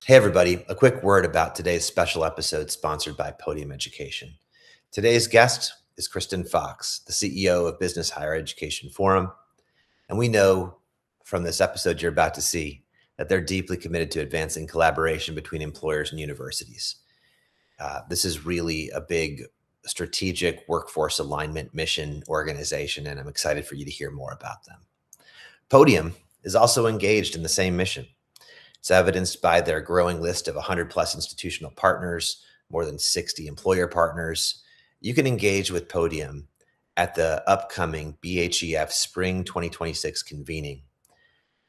Hey, everybody, a quick word about today's special episode sponsored by Podium Education. Today's guest is Kristen Fox, the CEO of Business Higher Education Forum. And we know from this episode you're about to see that they're deeply committed to advancing collaboration between employers and universities. This is really a big strategic workforce alignment mission organization, and I'm excited for you to hear more about them. Podium is also engaged in the same mission. It's evidenced by their growing list of 100 plus institutional partners, more than 60 employer partners. You can engage with Podium at the upcoming BHEF Spring 2026 convening,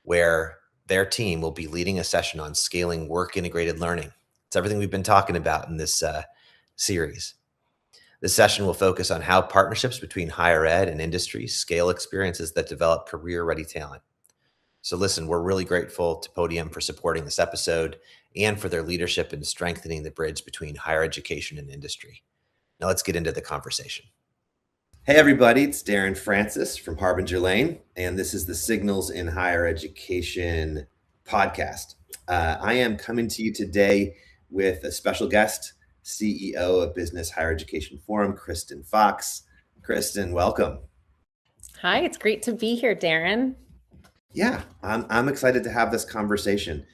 where their team will be leading a session on scaling work integrated learning. It's everything we've been talking about in this series. This session will focus on how partnerships between higher ed and industry scale experiences that develop career-ready talent. So listen, we're really grateful to Podium for supporting this episode and for their leadership in strengthening the bridge between higher education and industry. Now let's get into the conversation. Hey everybody, it's Darren Francis from Harbinger Lane, and this is the Signals in Higher Education podcast. I am coming to you today with a special guest, CEO of Business Higher Education Forum, Kristen Fox. Kristen, welcome. Hi, it's great to be here, Darren. Yeah, I'm excited to have this conversation.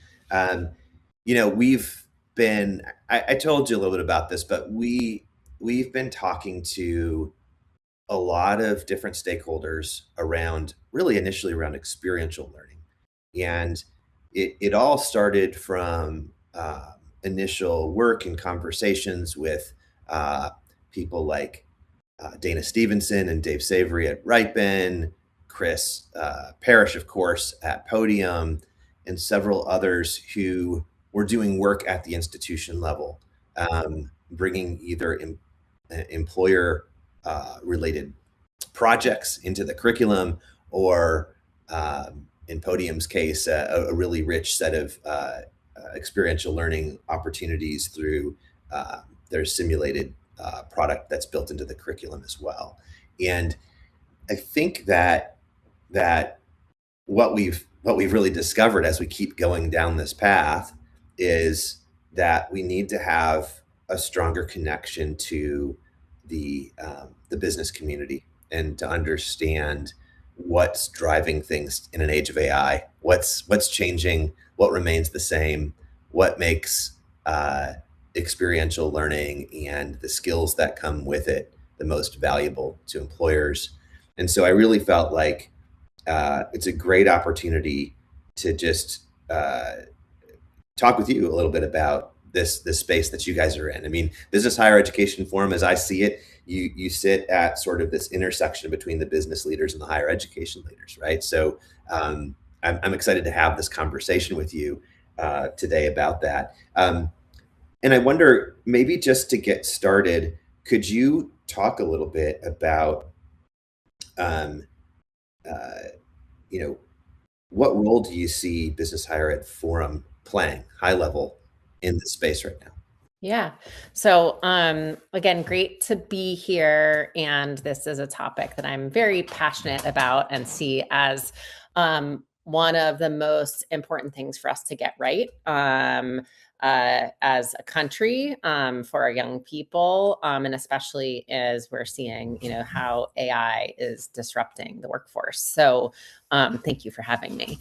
We've been, I told you a little bit about this, but we've been talking to a lot of different stakeholders around, really initially around experiential learning. And it all started from initial work and conversations with people like Dana Stevenson and Dave Savory at Ripen, Chris Parrish, of course, at Podium, and several others who were doing work at the institution level, bringing either employer related projects into the curriculum or, in Podium's case, a really rich set of experiential learning opportunities through their simulated product that's built into the curriculum as well. And I think that what we've really discovered as we keep going down this path is that we need to have a stronger connection to the business community and to understand what's driving things in an age of AI, what's changing, what remains the same, what makes experiential learning and the skills that come with it the most valuable to employers. And so I really felt like it's a great opportunity to just talk with you a little bit about this space that you guys are in. I mean, Business Higher Education Forum, as I see it, you sit at sort of this intersection between the business leaders and the higher education leaders, right? So I'm excited to have this conversation with you today about that. And I wonder, maybe just to get started, could you talk a little bit about what role do you see Business Higher Ed Forum playing, high level, in this space right now? Yeah. So again, great to be here. And this is a topic that I'm very passionate about and see as one of the most important things for us to get right as a country for our young people, and especially as we're seeing, how AI is disrupting the workforce. So thank you for having me.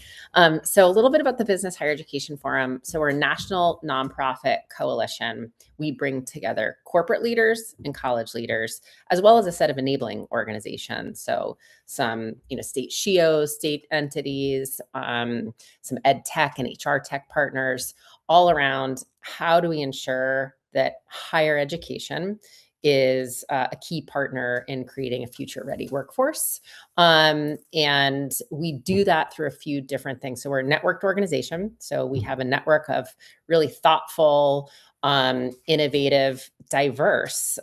So a little bit about the Business Higher Education Forum. So we're a national nonprofit coalition. We bring together corporate leaders and college leaders, as well as a set of enabling organizations. So some, state SHIOs, state entities, some ed tech and HR tech partners, all around how do we ensure that higher education is a key partner in creating a future-ready workforce. And we do that through a few different things. So we're a networked organization. So we have a network of really thoughtful, innovative, diverse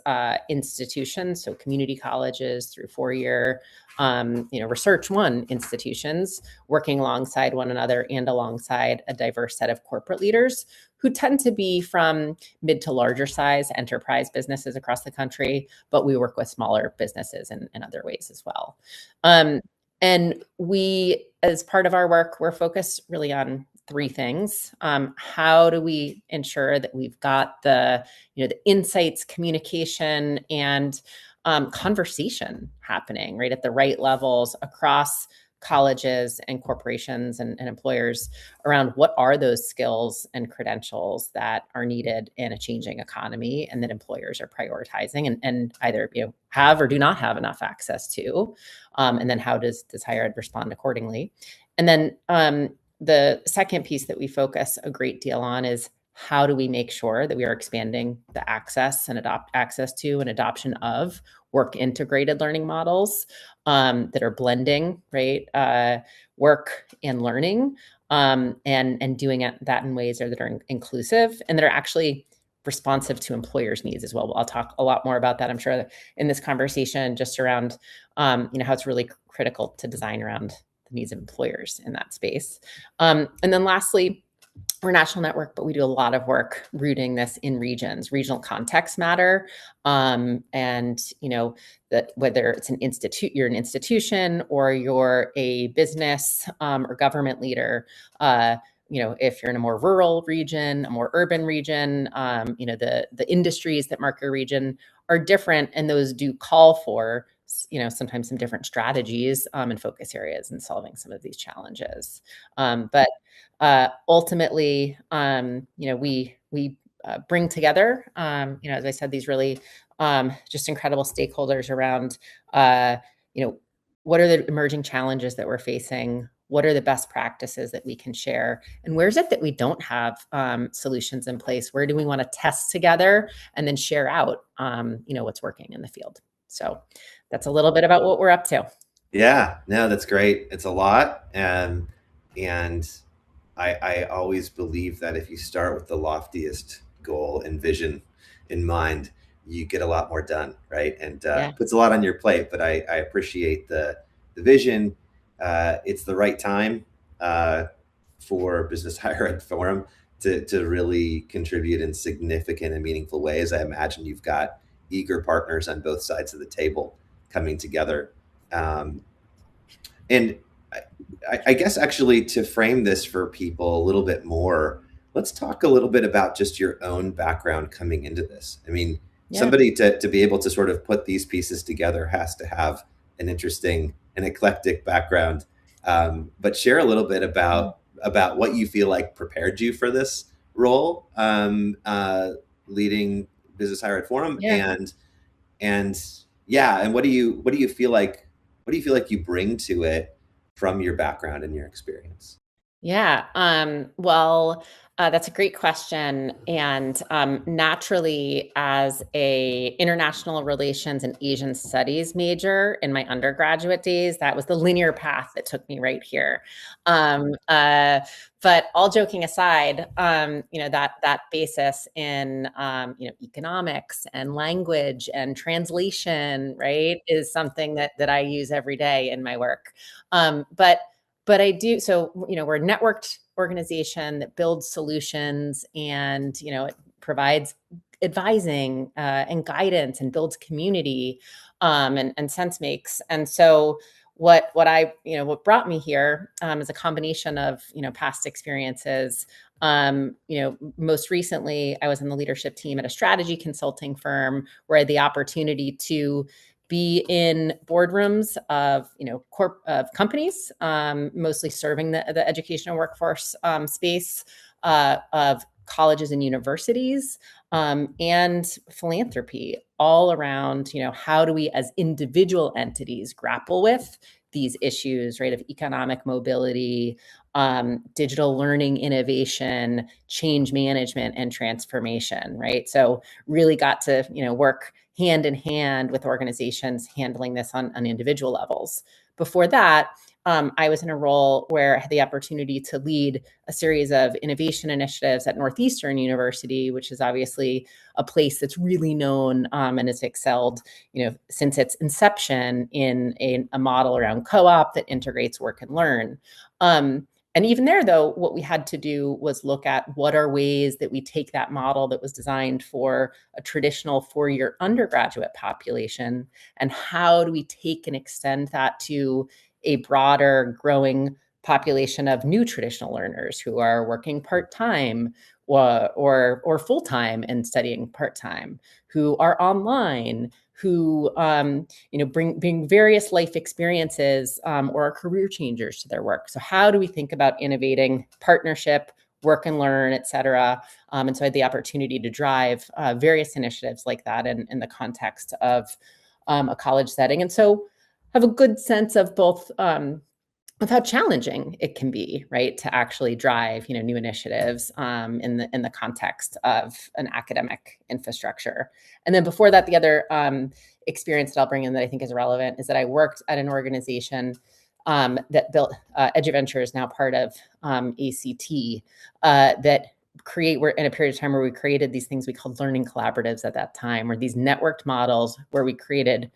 institutions. So community colleges through four-year, Research One institutions working alongside one another and alongside a diverse set of corporate leaders who tend to be from mid to larger size enterprise businesses across the country, but we work with smaller businesses in other ways as well. And we, as part of our work, we're focused really on three things. How do we ensure that we've got the insights, communication, and conversation happening right at the right levels across colleges and corporations and employers around what are those skills and credentials that are needed in a changing economy and that employers are prioritizing and either have or do not have enough access to, and then how does higher ed respond accordingly. And then the second piece that we focus a great deal on is how do we make sure that we are expanding the access and access to and adoption of work integrated learning models that are blending, right, work and learning, and doing that in ways that are inclusive and that are actually responsive to employers' needs as well. I'll talk a lot more about that, I'm sure, in this conversation, just around how it's really critical to design around the needs of employers in that space. And then lastly, we're a national network, but we do a lot of work rooting this in regions. Regional contexts matter, and that whether it's you're an institution or you're a business or government leader. If you're in a more rural region, a more urban region, the industries that mark your region are different, and those do call for sometimes some different strategies and focus areas in solving some of these challenges. But ultimately, we bring together, as I said, these really just incredible stakeholders around, what are the emerging challenges that we're facing? What are the best practices that we can share? And where is it that we don't have solutions in place? Where do we want to test together and then share out, what's working in the field? So that's a little bit about what we're up to. Yeah, no, that's great. It's a lot. And I always believe that if you start with the loftiest goal and vision in mind, you get a lot more done, right? And puts a lot on your plate. But I appreciate the vision. It's the right time for Business Higher Ed Forum to really contribute in significant and meaningful ways. I imagine you've got eager partners on both sides of the table coming together. And I guess actually to frame this for people a little bit more, let's talk a little bit about just your own background coming into this. I mean, somebody to be able to sort of put these pieces together has to have an interesting and eclectic background. But share a little bit about what you feel like prepared you for this role, leading Business Higher Ed Forum, and what do you feel like you bring to it from your background and your experience? Yeah. Well, that's a great question. And naturally, as a international relations and Asian studies major in my undergraduate days, that was the linear path that took me right here. But all joking aside, that basis in economics and language and translation, right, is something that I use every day in my work. But I do, so, we're a networked organization that builds solutions and, it provides advising and guidance and builds community and sense makes. And so what brought me here is a combination of, past experiences. Most recently, I was in the leadership team at a strategy consulting firm where I had the opportunity to be in boardrooms of of companies, mostly serving the educational workforce space, of colleges and universities, and philanthropy, all around how do we as individual entities grapple with these issues, right, of economic mobility, digital learning innovation, change management, and transformation, right? So really got to work hand in hand with organizations handling this on individual levels. Before that, I was in a role where I had the opportunity to lead a series of innovation initiatives at Northeastern University, which is obviously a place that's really known and has excelled, since its inception in a model around co-op that integrates work and learn. And even there, though, what we had to do was look at what are ways that we take that model that was designed for a traditional four-year undergraduate population, and how do we take and extend that to a broader, growing population of new traditional learners who are working part-time or full-time and studying part-time, who are online, who bring various life experiences or are career changers to their work. So how do we think about innovating partnership, work and learn, et cetera? And so I had the opportunity to drive various initiatives like that in the context of a college setting. And so have a good sense of both of how challenging it can be, right, to actually drive, new initiatives in the context of an academic infrastructure. And then before that, the other experience that I'll bring in that I think is relevant is that I worked at an organization that built EduVenture is now part of ACT that we're in a period of time where we created these things we called learning collaboratives at that time, or these networked models where we created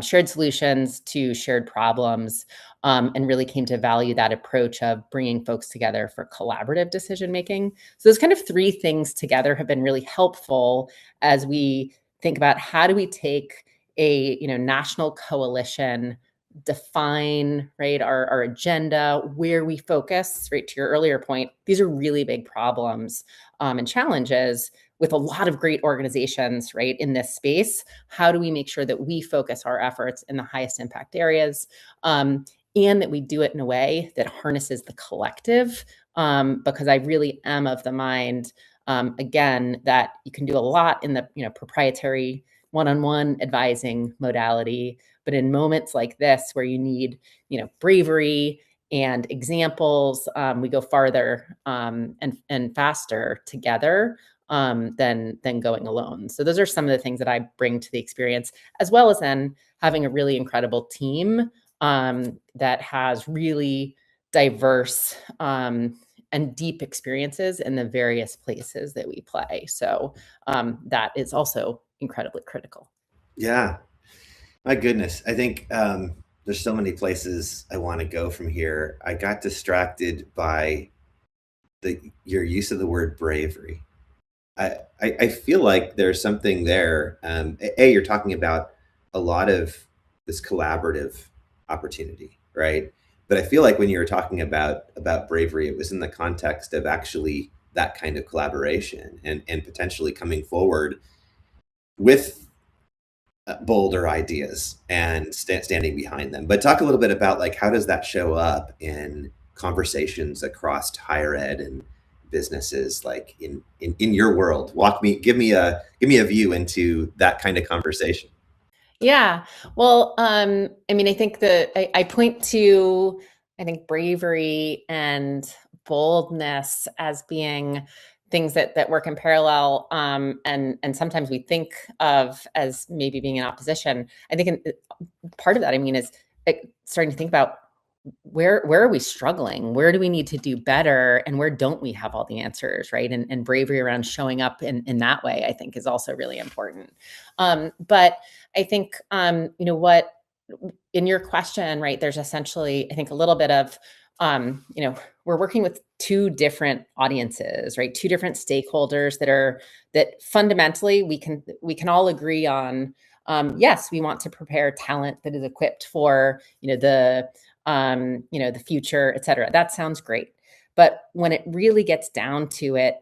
shared solutions to shared problems, and really came to value that approach of bringing folks together for collaborative decision making. So those kind of three things together have been really helpful as we think about how do we take a national coalition, define right our agenda, where we focus, right, to your earlier point. These are really big problems and challenges with a lot of great organizations, right, in this space. How do we make sure that we focus our efforts in the highest impact areas, and that we do it in a way that harnesses the collective? Because I really am of the mind, again, that you can do a lot in the proprietary one-on-one advising modality, but in moments like this where you need bravery and examples, we go farther and faster together than going alone. So those are some of the things that I bring to the experience, as well as then having a really incredible team that has really diverse and deep experiences in the various places that we play. So that is also incredibly critical. Yeah, my goodness. I think there's so many places I want to go from here. I got distracted by your use of the word bravery. I feel like there's something there. You're talking about a lot of this collaborative opportunity, right? But I feel like when you were talking about bravery, it was in the context of actually that kind of collaboration and potentially coming forward with bolder ideas and standing behind them. But talk a little bit about like how does that show up in conversations across higher ed and businesses, like in your world? Give me a view into that kind of conversation. Yeah. Well, I mean, I think I point to, I think, bravery and boldness as being things that work in parallel, and sometimes we think of as maybe being in opposition. I think part of that, I mean, is starting to think about where are we struggling? Where do we need to do better? And where don't we have all the answers, right? And bravery around showing up in that way, I think, is also really important. But I think, what in your question, right, there's essentially, I think, a little bit of, we're working with two different audiences, right? Two different stakeholders that fundamentally we can all agree on. Yes, we want to prepare talent that is equipped for, the future, et cetera. That sounds great. But when it really gets down to it,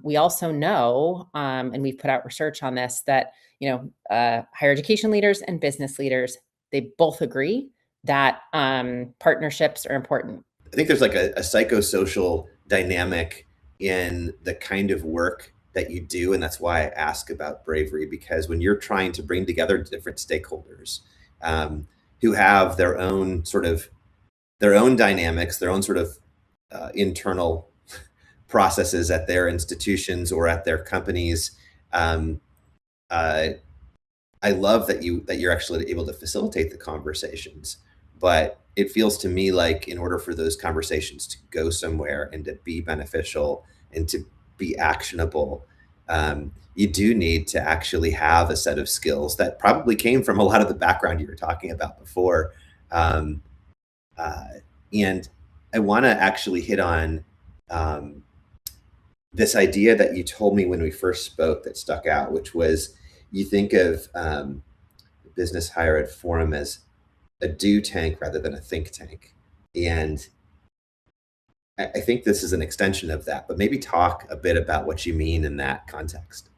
we also know, and we've put out research on this, that, higher education leaders and business leaders, they both agree that partnerships are important. I think there's like a psychosocial dynamic in the kind of work that you do. And that's why I ask about bravery, because when you're trying to bring together different stakeholders, who have their own dynamics, their own sort of internal processes at their institutions or at their companies. I love that you're actually able to facilitate the conversations, but it feels to me like in order for those conversations to go somewhere and to be beneficial and to be actionable, you do need to actually have a set of skills that probably came from a lot of the background you were talking about before. And I want to actually hit on this idea that you told me when we first spoke that stuck out, which was you think of the Business Higher Ed Forum as a do tank rather than a think tank. And I think this is an extension of that, but maybe talk a bit about what you mean in that context.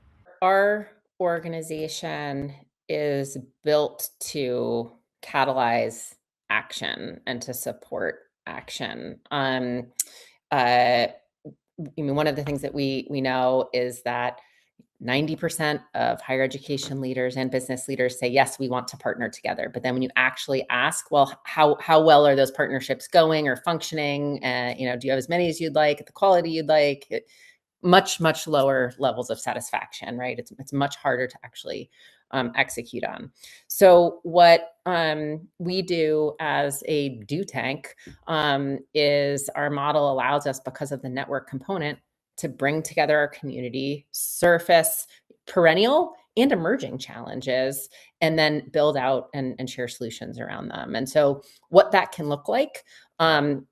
Our organization is built to catalyze action and to support action. Uh, I mean, one of the things that we know is that 90% of higher education leaders and business leaders say, yes, we want to partner together. But then when you actually ask, well, how well are those partnerships going or functioning? Do you have as many as you'd like, at the quality you'd like? Much lower levels of satisfaction, right? It's much harder to actually execute on. So what we do as a do tank is our model allows us, because of the network component, to bring together our community, surface perennial and emerging challenges, and then build out and share solutions around them. And so what that can look like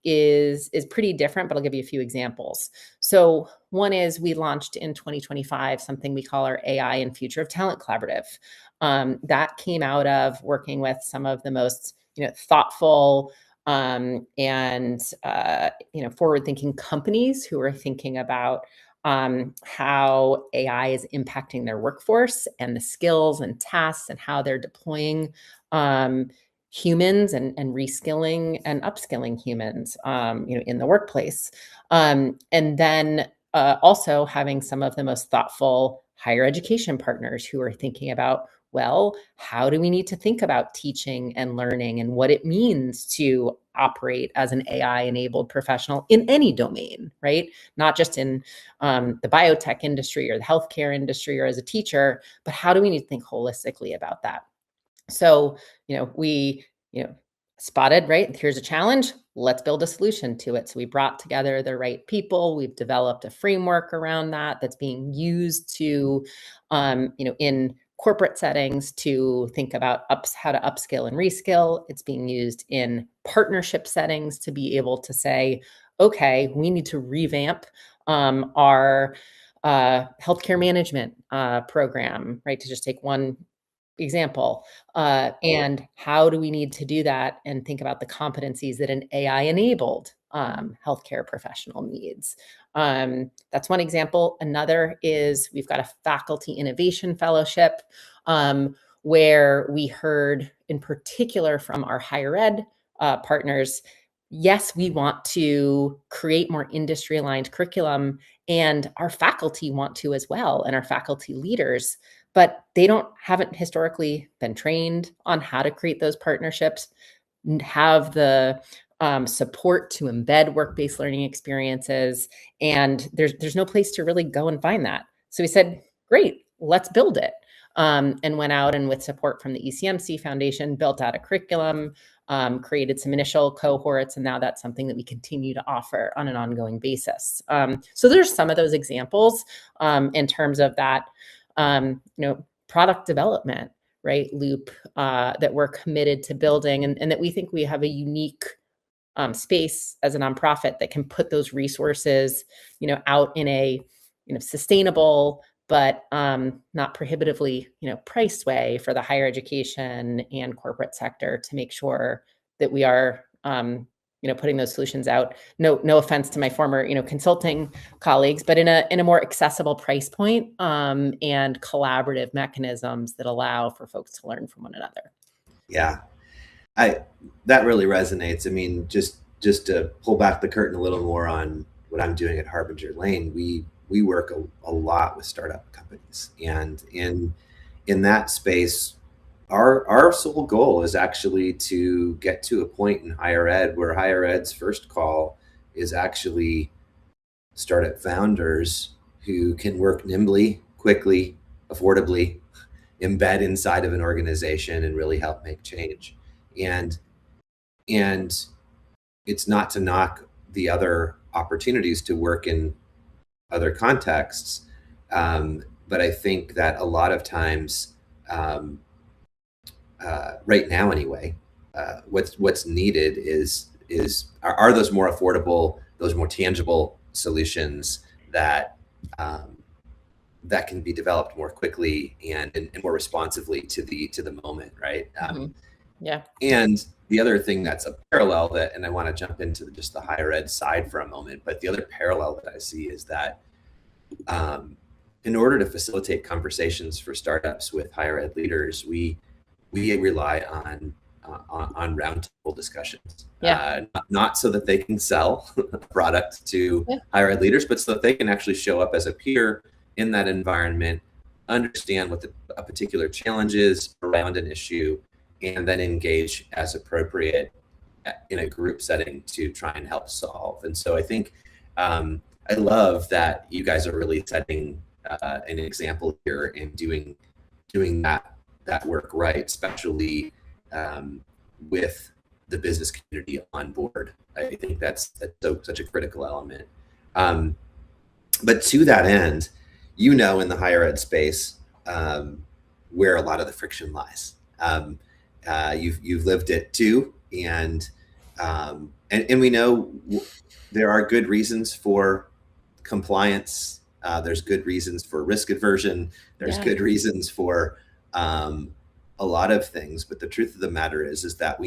is pretty different, but I'll give you a few examples. So one is we launched in 2025 something we call our AI and Future of Talent Collaborative. That came out of working with some of the most thoughtful and forward-thinking companies who are thinking about how AI is impacting their workforce and the skills and tasks and how they're deploying humans and reskilling and upskilling humans, in the workplace. And then also having some of the most thoughtful higher education partners who are thinking about, well, how do we need to think about teaching and learning and what it means to operate as an AI-enabled professional in any domain, right? Not just in the biotech industry or the healthcare industry or as a teacher, but how do we need to think holistically about that? So, we, spotted, right? Here's a challenge. Let's build a solution to it. So we brought together the right people. We've developed a framework around that that's being used to, in corporate settings to think about how to upskill and reskill. It's being used in partnership settings to be able to say, okay, we need to revamp our healthcare management program, right? To just take one example. And how do we need to do that and think about the competencies that an AI-enabled healthcare professional needs? That's one example. Another is we've got a faculty innovation fellowship where we heard in particular from our higher ed partners, yes, we want to create more industry-aligned curriculum, and our faculty want to as well, and our faculty leaders, but they haven't historically been trained on how to create those partnerships, have the support to embed work-based learning experiences, and there's no place to really go and find that. So we said, great, let's build it. And went out and with support from the ECMC Foundation, built out a curriculum, created some initial cohorts, and now that's something that we continue to offer on an ongoing basis. So there's some of those examples in terms of that, product development, right, loop that we're committed to building, and that we think we have a unique space as a nonprofit that can put those resources, out in a, sustainable but not prohibitively, priced way for the higher education and corporate sector to make sure that we are, putting those solutions out. No offense to my former, consulting colleagues, but in a more accessible price point and collaborative mechanisms that allow for folks to learn from one another. Yeah, that really resonates. I mean, just to pull back the curtain a little more on what I'm doing at Harbinger Lane, we work a lot with startup companies, and in that space, our sole goal is actually to get to a point in higher ed where higher ed's first call is actually startup founders who can work nimbly, quickly, affordably, embed inside of an organization and really help make change. And it's not to knock the other opportunities to work in other contexts, but I think that a lot of times, right now anyway, what's needed are those more affordable, those more tangible solutions that that can be developed more quickly and more responsively to the moment, right? Yeah. And the other thing that's a parallel that, and I want to jump into just the higher ed side for a moment, but the other parallel that I see is that in order to facilitate conversations for startups with higher ed leaders, we rely on roundtable discussions. Yeah. Not so that they can sell a product to Yeah. higher ed leaders, but so that they can actually show up as a peer in that environment, understand what a particular challenge is around an issue, and then engage as appropriate in a group setting to try and help solve. And so I think I love that you guys are really setting an example here and doing that work right, especially with the business community on board. I think that's such a critical element. But to that end, in the higher ed space, where a lot of the friction lies. You've lived it too, and we know there are good reasons for compliance. There's good reasons for risk aversion. There's good reasons for a lot of things, but the truth of the matter is that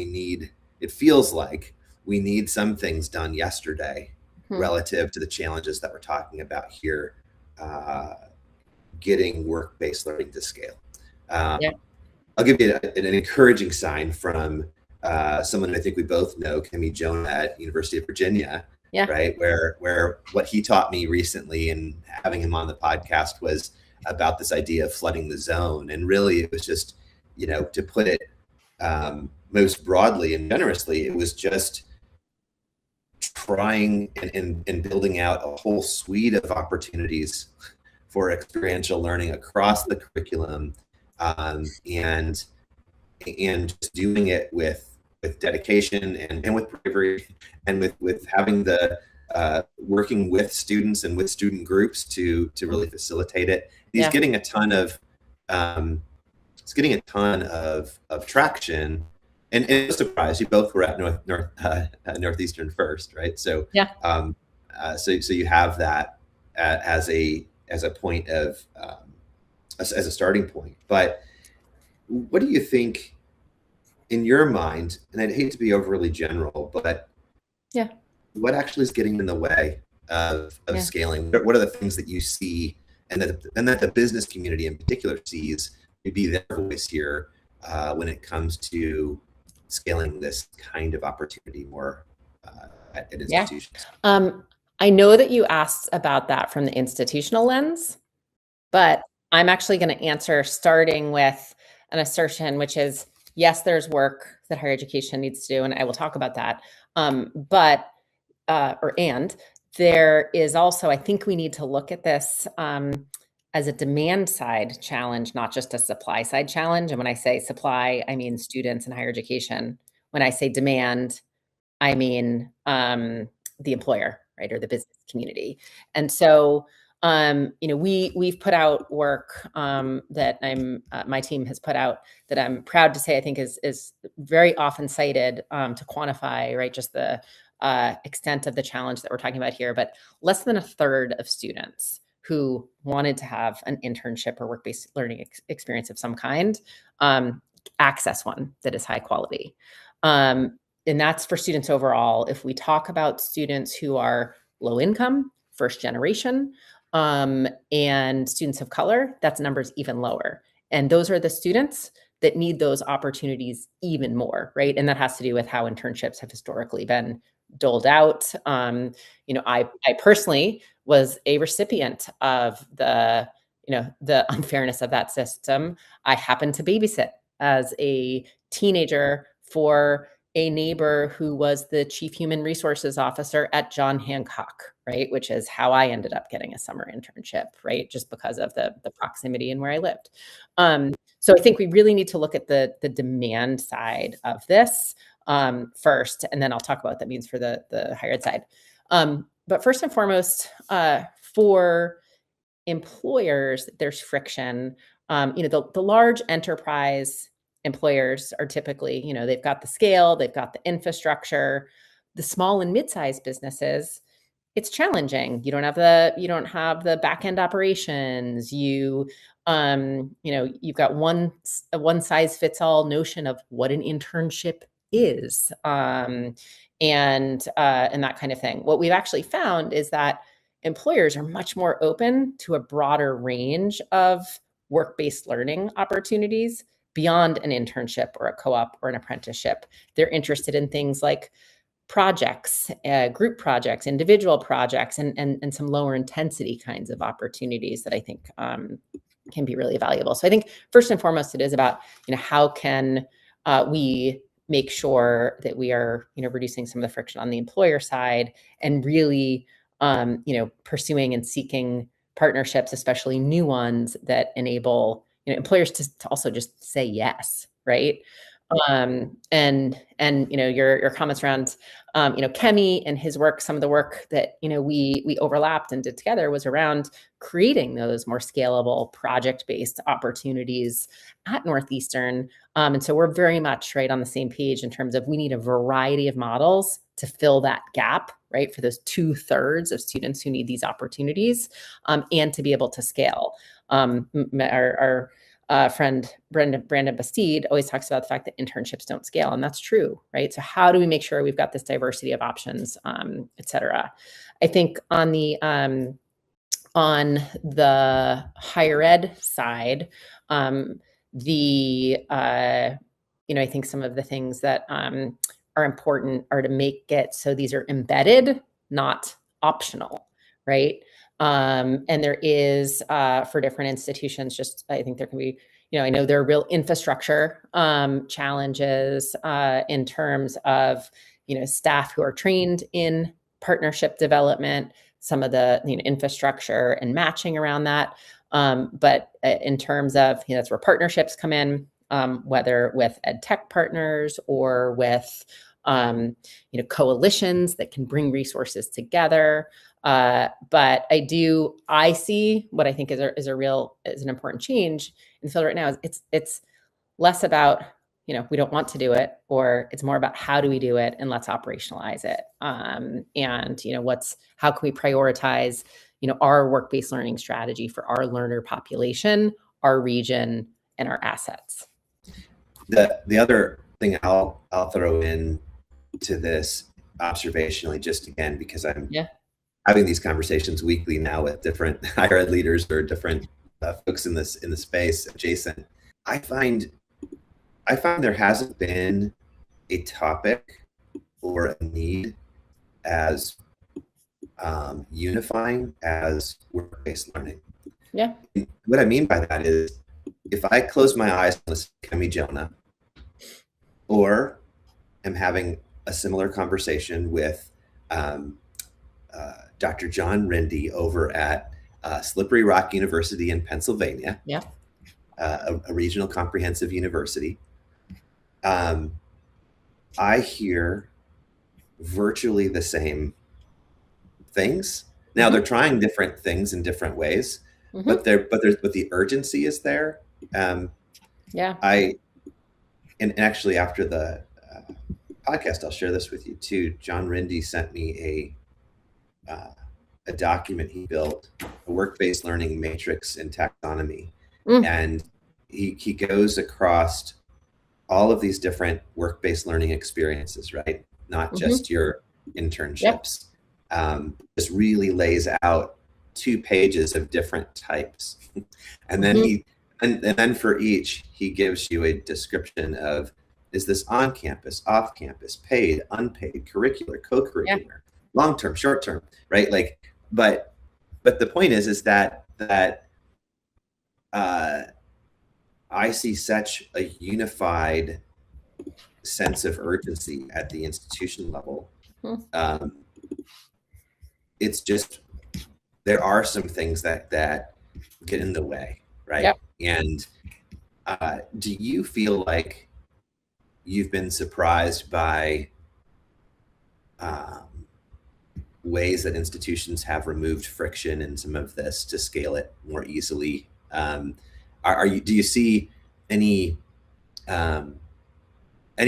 it feels like we need some things done yesterday relative to the challenges that we're talking about here, getting work-based learning to scale. I'll give you an encouraging sign from someone I think we both know, Kimmy Jonah at University of Virginia, right? Where what he taught me recently and having him on the podcast was about this idea of flooding the zone. And really it was just, to put it most broadly and generously, it was just trying and building out a whole suite of opportunities for experiential learning across the curriculum, and just doing it with dedication and with bravery, and with having the working with students and with student groups to really facilitate it. He's getting a ton of traction, and no surprise, you both were at Northeastern first, right? So so you have that as a point of as a starting point. But what do you think in your mind, and I'd hate to be overly general, but what actually is getting in the way of scaling? What are the things that you see and that the business community in particular sees to be their voice here when it comes to scaling this kind of opportunity more at institutions? I know that you asked about that from the institutional lens, but I'm actually going to answer starting with an assertion, which is, yes, there's work that higher education needs to do, and I will talk about that. But there is also, I think we need to look at this as a demand side challenge, not just a supply side challenge. And when I say supply, I mean students in higher education. When I say demand, I mean the employer, right, or the business community. And so, we've put out work that my team has put out that I'm proud to say I think is very often cited to quantify, right, just the extent of the challenge that we're talking about here. But less than a third of students who wanted to have an internship or work-based learning experience of some kind access one that is high quality. And that's for students overall. If we talk about students who are low income, first generation, and students of color, that's numbers even lower. And those are the students that need those opportunities even more, right? And that has to do with how internships have historically been doled out. I personally was a recipient of the unfairness of that system. I happened to babysit as a teenager for a neighbor who was the chief human resources officer at John Hancock, right? Which is how I ended up getting a summer internship, right? Just because of the proximity and where I lived. So I think we really need to look at the demand side of this first, and then I'll talk about what that means for the higher ed side. But first and foremost, for employers, there's friction. The large enterprise employers are typically, they've got the scale, they've got the infrastructure. The small and mid-sized businesses, it's challenging. You don't have the back end operations. You've got one size fits all notion of what an internship is, and that kind of thing. What we've actually found is that employers are much more open to a broader range of work-based learning opportunities beyond an internship or a co-op or an apprenticeship. They're interested in things like projects, group projects, individual projects, and some lower intensity kinds of opportunities that I think can be really valuable. So I think first and foremost, it is about, how can we make sure that we are, reducing some of the friction on the employer side and really, pursuing and seeking partnerships, especially new ones that enable, employers to also just say yes, right? And your comments around Kemi and his work, some of the work that we overlapped and did together was around creating those more scalable project-based opportunities at Northeastern. And so we're very much right on the same page in terms of we need a variety of models to fill that gap, right, for those 2/3 of students who need these opportunities, and to be able to scale. Our friend Brandon Bastide always talks about the fact that internships don't scale, and that's true, right? So how do we make sure we've got this diversity of options, et cetera? I think on the higher ed side, I think some of the things that are important are to make it so these are embedded, not optional, right? And there is, for different institutions, I think there can be, I know there are real infrastructure challenges in terms of, staff who are trained in partnership development, some of the infrastructure and matching around that. But in terms of, that's where partnerships come in, whether with ed tech partners or with, coalitions that can bring resources together. But I see what I think is an important change in the field right now. It's less about, we don't want to do it, or it's more about how do we do it and let's operationalize it. And, how can we prioritize, our work-based learning strategy for our learner population, our region, and our assets. The other thing I'll throw in to this observationally, just again, because I'm having these conversations weekly now with different higher ed leaders or different folks in the space adjacent. I find there hasn't been a topic or a need as unifying as work-based learning. Yeah. What I mean by that is, if I close my eyes and listen to Kemi Jonah, or am having a similar conversation with Dr. John Rindy over at Slippery Rock University in Pennsylvania, a regional comprehensive university, I hear virtually the same things. Now they're trying different things in different ways, but the urgency is there. And actually after the podcast, I'll share this with you too. John Rindy sent me a document he built, a work-based learning matrix and taxonomy. And he goes across all of these different work-based learning experiences, right? Not just your internships. Just really lays out 2 pages of different types. And then and then for each, he gives you a description of, is this on campus, off campus, paid, unpaid, curricular, co-curricular, long-term, short-term, right? Like, but the point is that I see such a unified sense of urgency at the institution level. It's just, there are some things that get in the way, right? And do you feel like you've been surprised by ways that institutions have removed friction in some of this to scale it more easily? Do you see any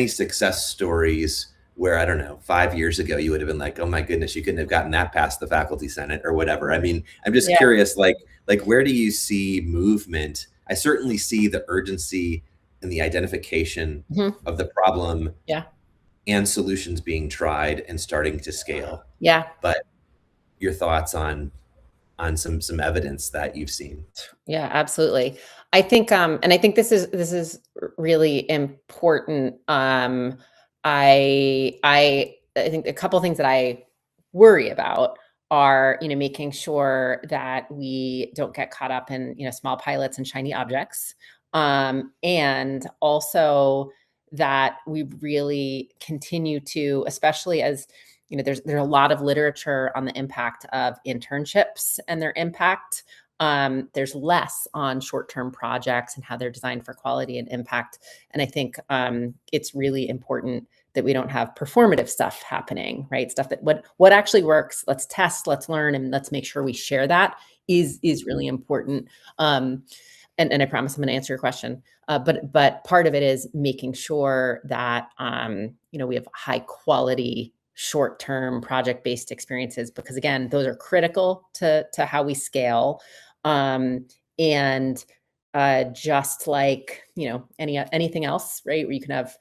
success stories where, I don't know, 5 years ago you would have been like, oh my goodness, you couldn't have gotten that past the faculty senate or whatever? I mean, I'm just curious, like where do you see movement? I certainly see the urgency and the identification of the problem and solutions being tried and starting to scale. Yeah. But your thoughts on some evidence that you've seen? Yeah, absolutely. I think, and I think this is really important. I think a couple things that I worry about are, making sure that we don't get caught up in, small pilots and shiny objects, and also that we really continue to, especially as there's a lot of literature on the impact of internships and their impact. There's less on short-term projects and how they're designed for quality and impact. And I think it's really important that we don't have performative stuff happening, right? Stuff that what actually works, let's test, let's learn, and let's make sure we share that is really important. And I promise I'm going to answer your question. But part of it is making sure that we have high quality short-term project-based experiences, because again, those are critical to how we scale. And just like anything else, right? Where you can have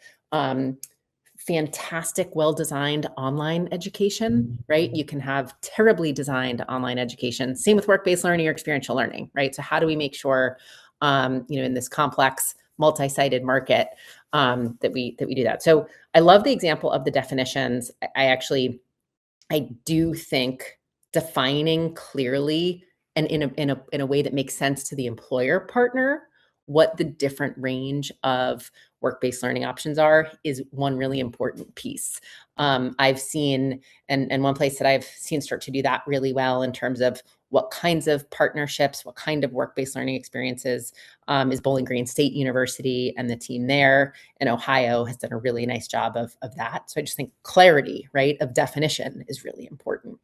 fantastic, well-designed online education, right? You can have terribly designed online education. Same with work-based learning or experiential learning, right? So how do we make sure, in this complex, multi-sided market, that we do that? So I love the example of the definitions. I do think defining clearly and in a way that makes sense to the employer partner what the different range of work-based learning options are is one really important piece. I've seen, and one place that I've seen start to do that really well in terms of what kinds of partnerships, what kind of work-based learning experiences, is Bowling Green State University, and the team there in Ohio has done a really nice job of that. So I just think clarity, right, of definition is really important.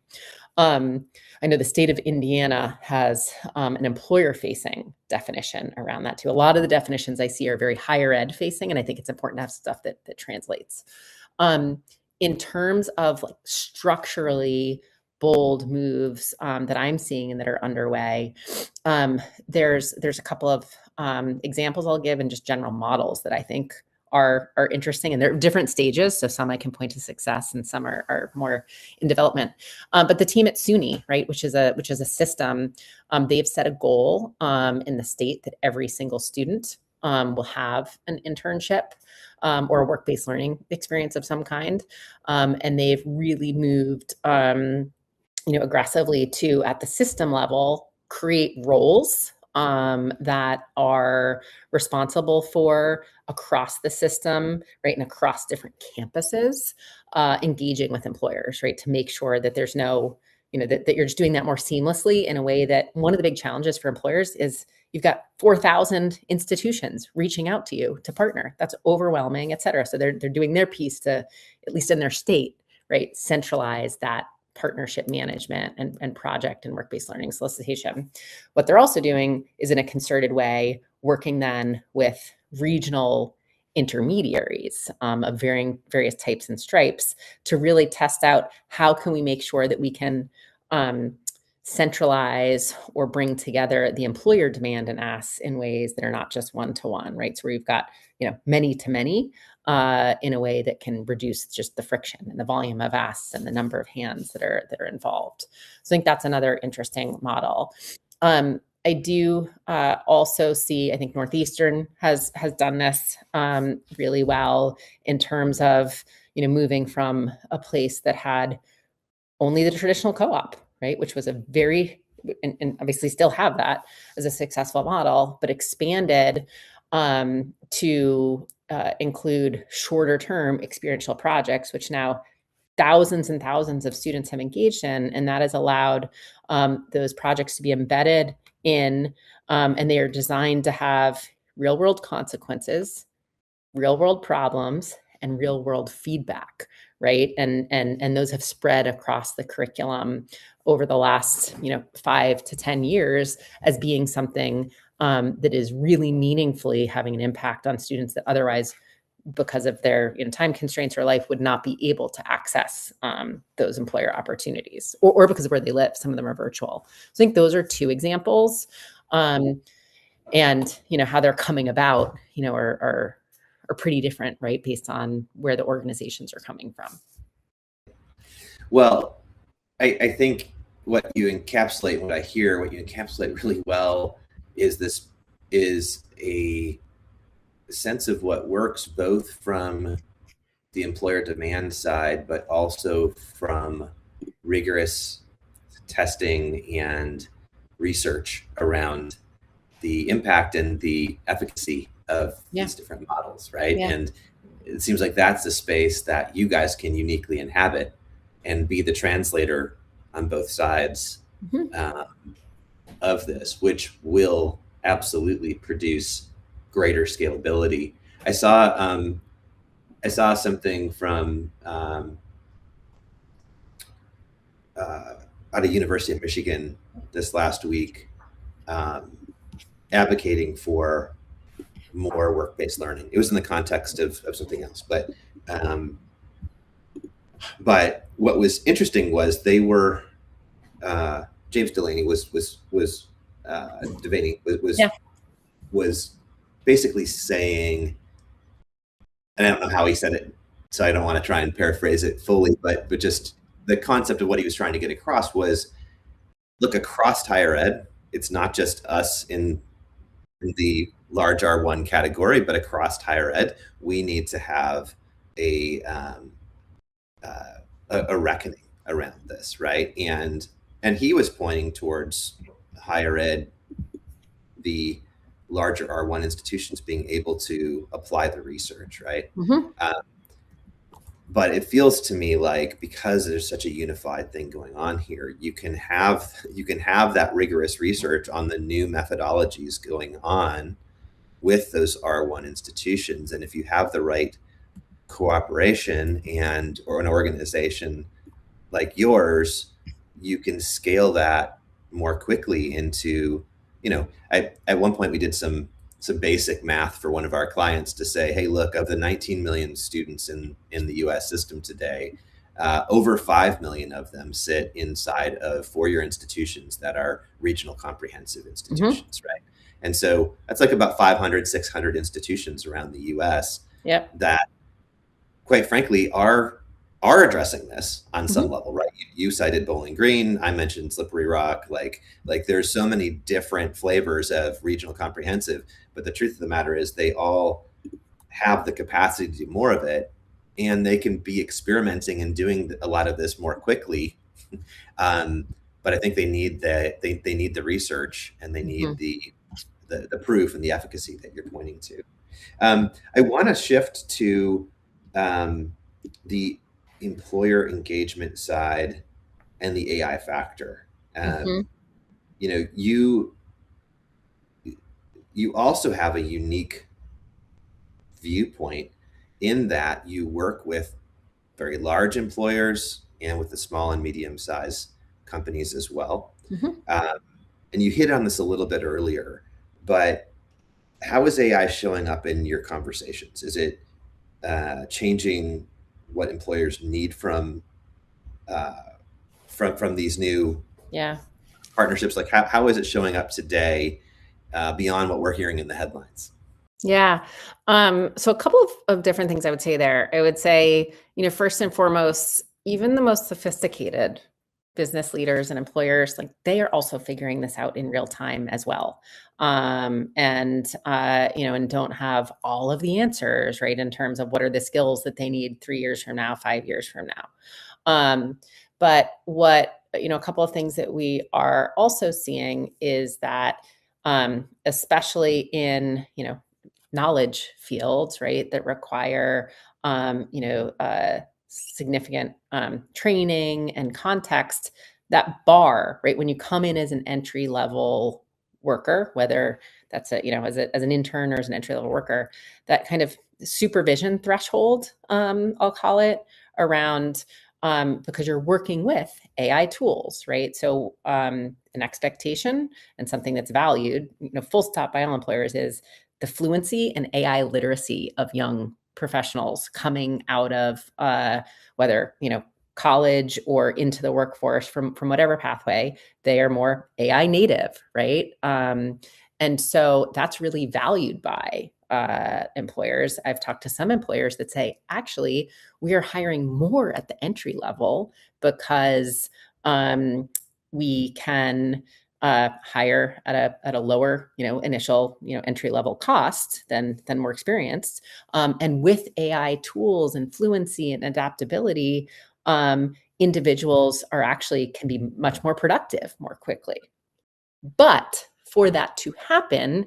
I know the state of Indiana has an employer-facing definition around that too. A lot of the definitions I see are very higher ed facing, and I think it's important to have stuff that translates. In terms of like structurally bold moves that I'm seeing and that are underway, there's a couple of examples I'll give and just general models that I think are interesting, and they're different stages. So some I can point to success, and some are more in development. But the team at SUNY, right, which is a system, they've set a goal in the state that every single student will have an internship or a work-based learning experience of some kind, and they've really moved, aggressively to, at the system level, create roles that are responsible for across the system, right, and across different campuses, engaging with employers, right, to make sure that there's no, that you're just doing that more seamlessly in a way that one of the big challenges for employers is you've got 4,000 institutions reaching out to you to partner. That's overwhelming, et cetera. So they're doing their piece to, at least in their state, right, centralize that partnership management and project and work-based learning solicitation. What they're also doing is, in a concerted way, working then with regional intermediaries of various types and stripes to really test out how can we make sure that we can centralize or bring together the employer demand and asks in ways that are not just one-to-one, right? So where you've got, many to many, in a way that can reduce just the friction and the volume of asks and the number of hands that are involved. So I think that's another interesting model. I do also see, I think Northeastern has done this really well in terms of, moving from a place that had only the traditional co-op, right, which was a very, and obviously still have that as a successful model, but expanded to include shorter term experiential projects, which now thousands and thousands of students have engaged in, and that has allowed those projects to be embedded in, and they are designed to have real world consequences, real world problems, and real world feedback, right? And those have spread across the curriculum over the last 5 to 10 years as being something that is really meaningfully having an impact on students that otherwise, because of their time constraints or life, would not be able to access those employer opportunities, or because of where they live. Some of them are virtual. So I think those are two examples. And how they're coming about, pretty different, right, based on where the organizations are coming from. Well, I think what you encapsulate really well is a sense of what works both from the employer demand side, but also from rigorous testing and research around the impact and the efficacy of these different models, right? Yeah. And it seems like that's the space that you guys can uniquely inhabit and be the translator on both sides of this, which will absolutely produce greater scalability. I saw something from out of University of Michigan this last week, advocating for more work-based learning. It was in the context of something else, but what was interesting was they were James Delaney was debating was basically saying, and I don't know how he said it, so I don't want to try and paraphrase it fully, but just the concept of what he was trying to get across was, look, across higher ed, it's not just us in the large R1 category, but across higher ed, we need to have a reckoning around this, right? And he was pointing towards higher ed, the larger R1 institutions being able to apply the research, right? But it feels to me like, because there's such a unified thing going on here, you can have that rigorous research on the new methodologies going on with those R1 institutions. And if you have the right cooperation or an organization like yours, you can scale that more quickly into, at one point we did some basic math for one of our clients to say, hey, look, of the 19 million students in the US system today, over 5 million of them sit inside of four-year institutions that are regional comprehensive institutions, right? And so that's like about 500, 600 institutions around the US that, quite frankly, are addressing this on some level, right? You cited Bowling Green, I mentioned Slippery Rock, like there's so many different flavors of regional comprehensive, but the truth of the matter is they all have the capacity to do more of it, and they can be experimenting and doing a lot of this more quickly. But I think they need the research, and they need the proof and the efficacy that you're pointing to. I want to shift to the employer engagement side and the AI factor. You also have a unique viewpoint in that you work with very large employers and with the small and medium-sized companies as well. And you hit on this a little bit earlier, but how is AI showing up in your conversations? Is it changing what employers need from these new partnerships? Like how is it showing up today beyond what we're hearing in the headlines? Yeah. So a couple of different things I would say there. I would say, first and foremost, even the most sophisticated business leaders and employers, like, they are also figuring this out in real time as well. And don't have all of the answers, right, in terms of what are the skills that they need 3 years from now, 5 years from now. But what, a couple of things that we are also seeing is that, especially in, knowledge fields, right, that require, significant training and context, that bar, right, when you come in as an entry level worker, whether that's as an intern or as an entry level worker, that kind of supervision threshold, I'll call it, around, because you're working with AI tools, right? So an expectation and something that's valued, full stop, by all employers, is the fluency and AI literacy of young professionals coming out of whether college or into the workforce from whatever pathway. They are more AI native, right? And so that's really valued by employers. I've talked to some employers that say, actually, we are hiring more at the entry level because we can hire at a lower, initial, entry level cost than more experienced. And with AI tools and fluency and adaptability, individuals can be much more productive more quickly. But for that to happen,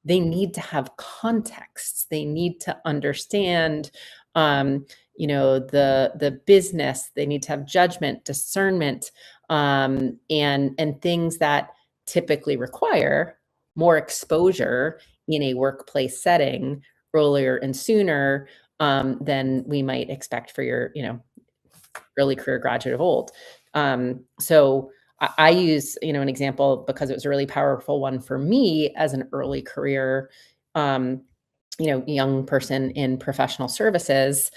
they need to have context. They need to understand, the business. They need to have judgment, discernment, and things that typically require more exposure in a workplace setting earlier and sooner than we might expect for your, early career graduate of old. So I use, an example because it was a really powerful one for me as an early career, young person in professional services,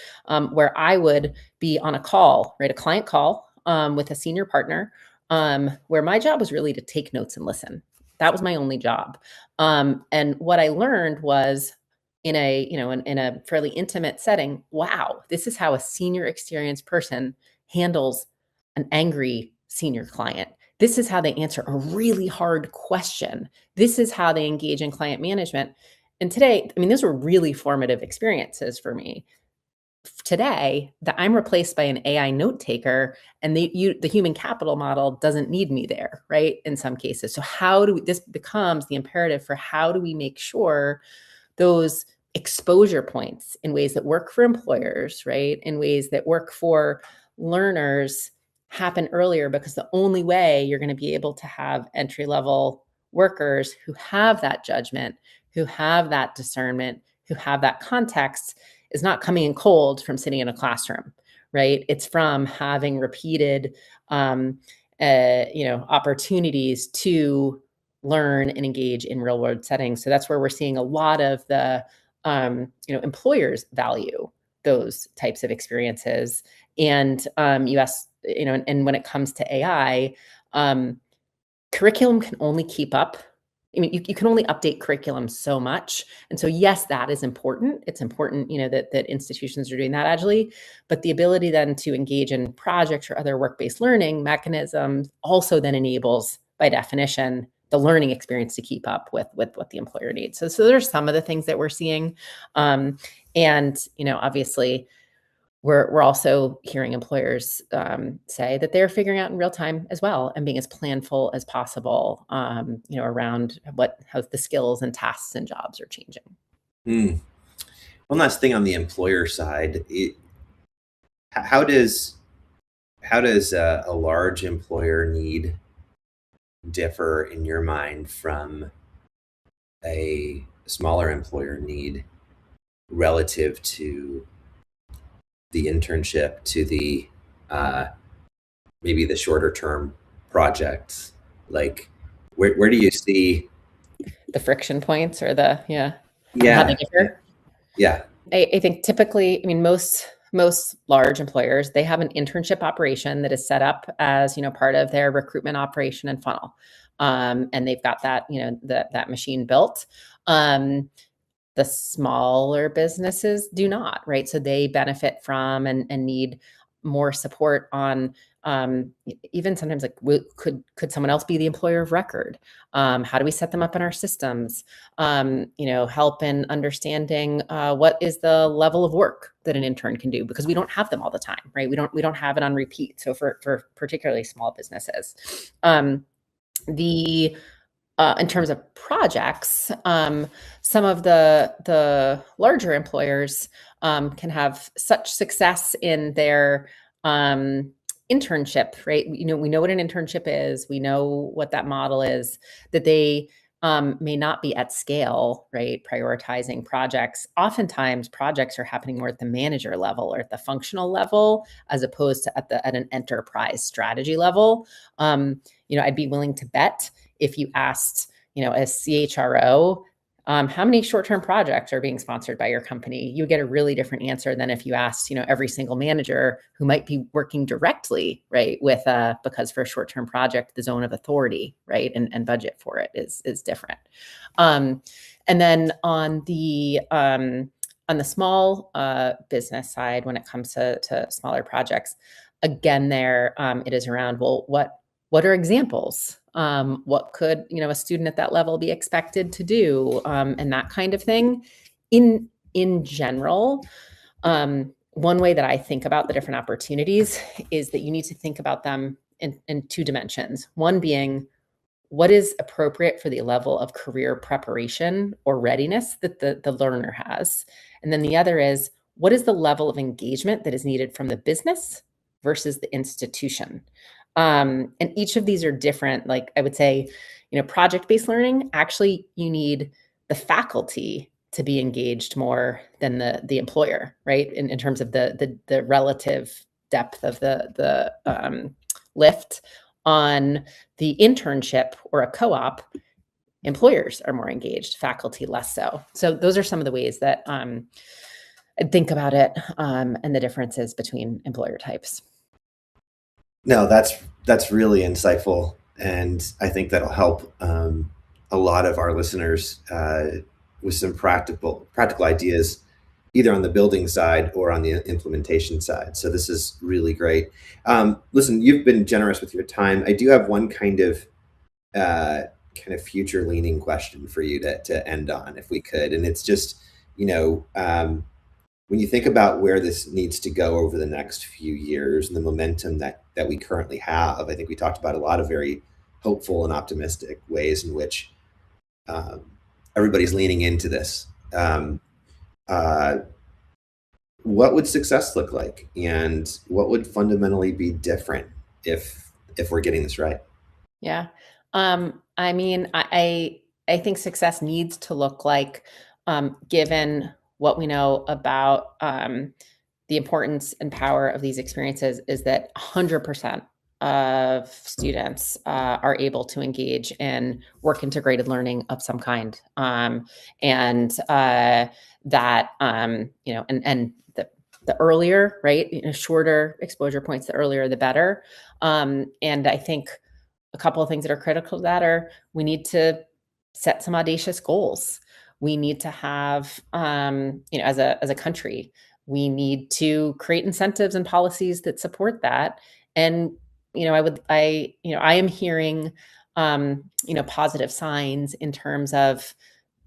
where I would be on a call, right, a client call with a senior partner, where my job was really to take notes and listen. That was my only job. And what I learned was in a fairly intimate setting, wow, this is how a senior experienced person handles an angry senior client. This is how they answer a really hard question. This is how they engage in client management. And today, those were really formative experiences for me. Today, that I'm replaced by an AI note taker, and the human capital model doesn't need me there, right? In some cases. So this becomes the imperative for how do we make sure those exposure points in ways that work for employers, right? In ways that work for learners happen earlier, because the only way you're going to be able to have entry level workers who have that judgment, who have that discernment, who have that context is not coming in cold from sitting in a classroom, right? It's from having repeated, opportunities to learn and engage in real world settings. So that's where we're seeing a lot of the, employers value those types of experiences. And you asked, and when it comes to AI, curriculum can only keep up. You can only update curriculum so much. And so, yes, that is important. It's important, that institutions are doing that agilely, but the ability then to engage in projects or other work-based learning mechanisms also then enables, by definition, the learning experience to keep up with what the employer needs. So there's some of the things that we're seeing. And, obviously, we're also hearing employers say that they're figuring out in real time as well and being as planful as possible, around how the skills and tasks and jobs are changing. One last thing on the employer side, how does a large employer need differ in your mind from a smaller employer need relative to the internship, to the maybe the shorter term projects? Like where do you see the friction points or how they differ? Yeah. I think typically, most large employers, they have an internship operation that is set up as, part of their recruitment operation and funnel. And they've got that, that machine built. The smaller businesses do not, right? So they benefit from and need more support on, even sometimes like, could someone else be the employer of record? How do we set them up in our systems? Help in understanding what is the level of work that an intern can do, because we don't have them all the time, right? We don't have it on repeat. So for particularly small businesses, in terms of projects, some of the larger employers can have such success in their internship, right? We know what an internship is. We know what that model is, that they may not be at scale, right? Prioritizing projects. Oftentimes, projects are happening more at the manager level or at the functional level, as opposed to at an enterprise strategy level. I'd be willing to bet if you asked, a CHRO, how many short-term projects are being sponsored by your company, you would get a really different answer than if you asked, every single manager who might be working directly, right, with because for a short-term project, the zone of authority, right, and budget for it is different. And then on the small business side, when it comes to smaller projects, again, there it is around, well, what are examples? What could a student at that level be expected to do, and that kind of thing. In general, one way that I think about the different opportunities is that you need to think about them in two dimensions. One being, what is appropriate for the level of career preparation or readiness that the learner has? And then the other is, what is the level of engagement that is needed from the business versus the institution? And each of these are different. Like I would say, project-based learning, actually, you need the faculty to be engaged more than the employer, right? In terms of the relative depth of the lift. On the internship or a co-op, employers are more engaged, faculty less so. So those are some of the ways that I think about it, and the differences between employer types. No, that's really insightful, and I think that'll help a lot of our listeners with some practical ideas, either on the building side or on the implementation side. So this is really great. Listen, you've been generous with your time. I do have one kind of future leaning question for you to end on, if we could. And it's just, when you think about where this needs to go over the next few years and the momentum that we currently have, I think we talked about a lot of very hopeful and optimistic ways in which everybody's leaning into this. What would success look like, and what would fundamentally be different if we're getting this right? Yeah. I mean, I think success needs to look like, given what we know about the importance and power of these experiences, is that 100% of students are able to engage in work integrated learning of some kind, and that and the earlier, right, shorter exposure points, the earlier the better. And I think a couple of things that are critical to that are, we need to set some audacious goals. We need to have, as a country, we need to create incentives and policies that support that. And I am hearing positive signs in terms of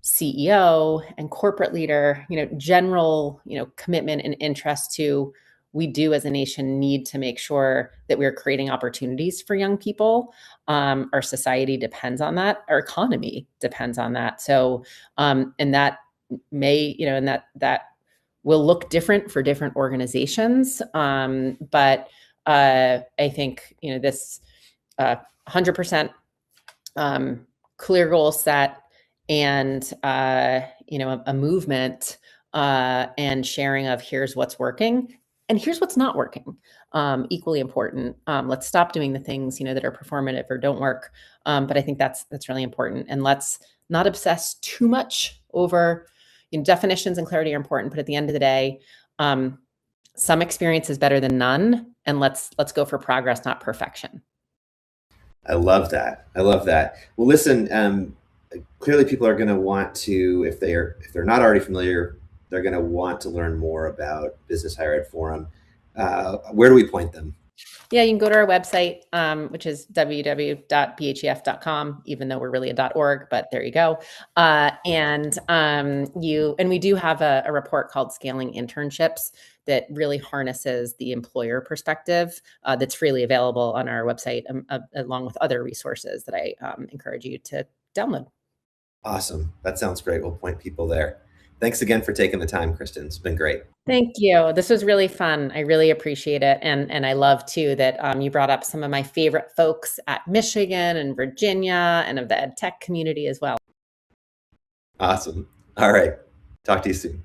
CEO and corporate leader, general, commitment and interest to, we do as a nation need to make sure that we're creating opportunities for young people. Our society depends on that. Our economy depends on that. So, and that may, and that will look different for different organizations. But I think, this 100% clear goal set, and a movement and sharing of, here's what's working and here's what's not working, equally important. Let's stop doing the things that are performative or don't work, but I think that's really important. And let's not obsess too much over definitions, and clarity are important, but at the end of the day, some experience is better than none, and let's go for progress, not perfection. I love that. Well, listen, clearly people are going to want to, if they're not already familiar, they're going to want to learn more about Business Higher Ed Forum. Where do we point them? Yeah, you can go to our website, which is www.bhef.com, even though we're really a .org, but there you go. And we do have a report called Scaling Internships that really harnesses the employer perspective, that's freely available on our website, along with other resources that I encourage you to download. Awesome. That sounds great. We'll point people there. Thanks again for taking the time, Kristen. It's been great. Thank you. This was really fun. I really appreciate it. And I love too that you brought up some of my favorite folks at Michigan and Virginia and of the ed tech community as well. Awesome. All right. Talk to you soon.